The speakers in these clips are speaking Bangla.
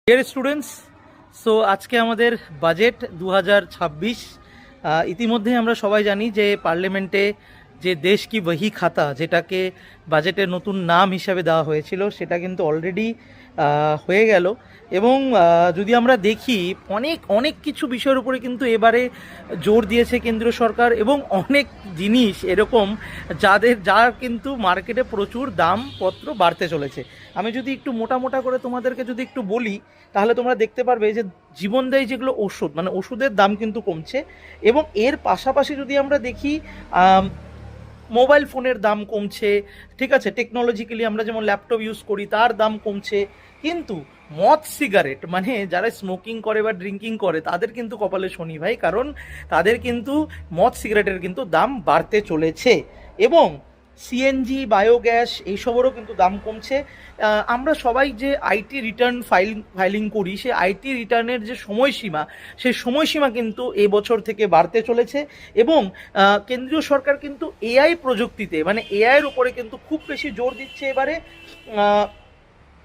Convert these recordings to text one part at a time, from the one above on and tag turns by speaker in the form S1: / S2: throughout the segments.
S1: ডিয়ার স্টুডেন্টস, সো আজকে আমাদের বাজেট 2026। ইতিমধ্যে আমরা সবাই জানি যে পার্লামেন্টে যে দেশ কি বহি খাতা, যেটাকে বাজেটের নতুন নাম হিসাবে দেওয়া হয়েছিল, সেটা কিন্তু অলরেডি হয়ে গেল। এবং যদি আমরা দেখি অনেক অনেক কিছু বিষয়ের উপরে কিন্তু এবারে জোর দিয়েছে কেন্দ্রীয় সরকার, এবং অনেক জিনিস এরকম যার কিন্তু মার্কেটে প্রচুর দামপত্র বাড়তে চলেছে। আমি যদি একটু মোটা মোটা করে তোমাদেরকে যদি একটু বলি, তাহলে তোমরা দেখতে পারবে যে জীবনদায়ী যেগুলো ওষুধ, মানে ওষুধের দাম কিন্তু কমছে। এবং এর পাশাপাশি যদি আমরা দেখি মোবাইল ফোনের দাম কমছে, ঠিক আছে, টেকনোলজিক্যালি আমরা যেমন ল্যাপটপ ইউজ করি তার দাম কমছে। কিন্তু মদ সিগারেট, মানে যারা স্মোকিং করে বা ড্রিঙ্কিং করে, তাদের কিন্তু কপালে শনি ভাই, কারণ তাদের কিন্তু মদ সিগারেটের কিন্তু দাম বাড়তে চলেছে। এবং সিএনজি, বায়োগ্যাস এইসবেরও কিন্তু দাম কমছে। আমরা সবাই যে আইটি রিটার্ন ফাইলিং করি, সে আইটি রিটার্নের যে সময়সীমা, সেই সময়সীমা কিন্তু এবছর থেকে বাড়তে চলেছে। এবং কেন্দ্রীয় সরকার কিন্তু এআই প্রযুক্তিতে, মানে এআইয়ের উপরে কিন্তু খুব বেশি জোর দিচ্ছে এবারে।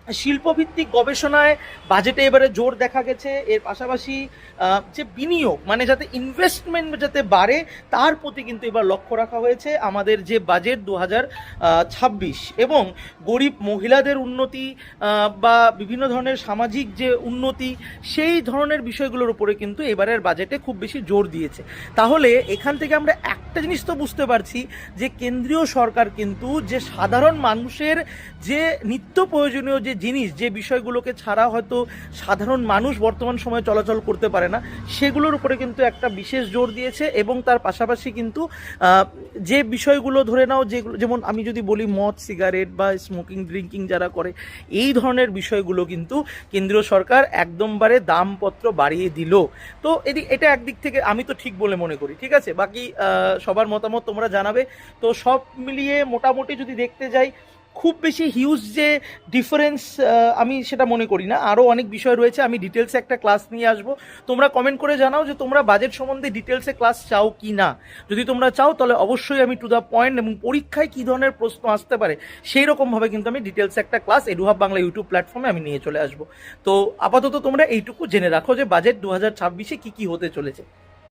S1: শিল্পভিত্তিক গবেষণায় বাজেটে এবারে জোর দেখা গেছে। এর পাশাপাশি যে বিনিয়োগ, মানে যাতে ইনভেস্টমেন্ট যাতে বাড়ে, তার প্রতি কিন্তু এবার লক্ষ্য রাখা হয়েছে আমাদের যে বাজেট 2026। এবং গরিব মহিলাদের উন্নতি বা বিভিন্ন ধরনের সামাজিক যে উন্নতি, সেই ধরনের বিষয়গুলোর উপরে কিন্তু এবারের বাজেটে খুব বেশি জোর দিয়েছে। তাহলে এখান থেকে আমরা একটা জিনিস তো বুঝতে পারছি যে কেন্দ্রীয় সরকার কিন্তু যে সাধারণ মানুষের যে নিত্য প্রয়োজনীয় যে জিনিস, যে বিষয়গুলোকে ছাড়া হয়তো সাধারণ মানুষ বর্তমান সময়ে চলাচল করতে পারে না, সেগুলোর উপরে কিন্তু একটা বিশেষ জোর দিয়েছে। এবং তার পাশাপাশি কিন্তু যে বিষয়গুলো ধরে নাও, যেগুলো যেমন আমি যদি বলি মদ সিগারেট বা স্মোকিং ড্রিঙ্কিং যারা করে, এই ধরনের বিষয়গুলো কিন্তু কেন্দ্রীয় সরকার একদমবারে দামপত্র বাড়িয়ে দিল। তো এটা একদিক থেকে আমি তো ঠিক বলে মনে করি, ঠিক আছে। বাকি সবার মতামত তোমরা জানাবে। তো সব মিলিয়ে মোটামুটি যদি দেখতে যাই, খুব বেশি হিউজ যে ডিফারেন্স আমি সেটা মনে করি না। আরও অনেক বিষয় রয়েছে, আমি ডিটেলসে একটা ক্লাস নিয়ে আসবো। তোমরা কমেন্ট করে জানাও যে তোমরা বাজেট সম্বন্ধে ডিটেলসে ক্লাস চাও কি না। যদি তোমরা চাও তাহলে অবশ্যই আমি টু দ্য পয়েন্ট এবং পরীক্ষায় কী ধরনের প্রশ্ন আসতে পারে সেই রকমভাবে কিন্তু আমি ডিটেলসে একটা ক্লাস এডুহাব বাংলা ইউটিউব প্ল্যাটফর্মে আমি নিয়ে চলে আসবো। তো আপাতত তোমরা এইটুকু জেনে রাখো যে বাজেট 2026-এ কী কী হতে চলেছে।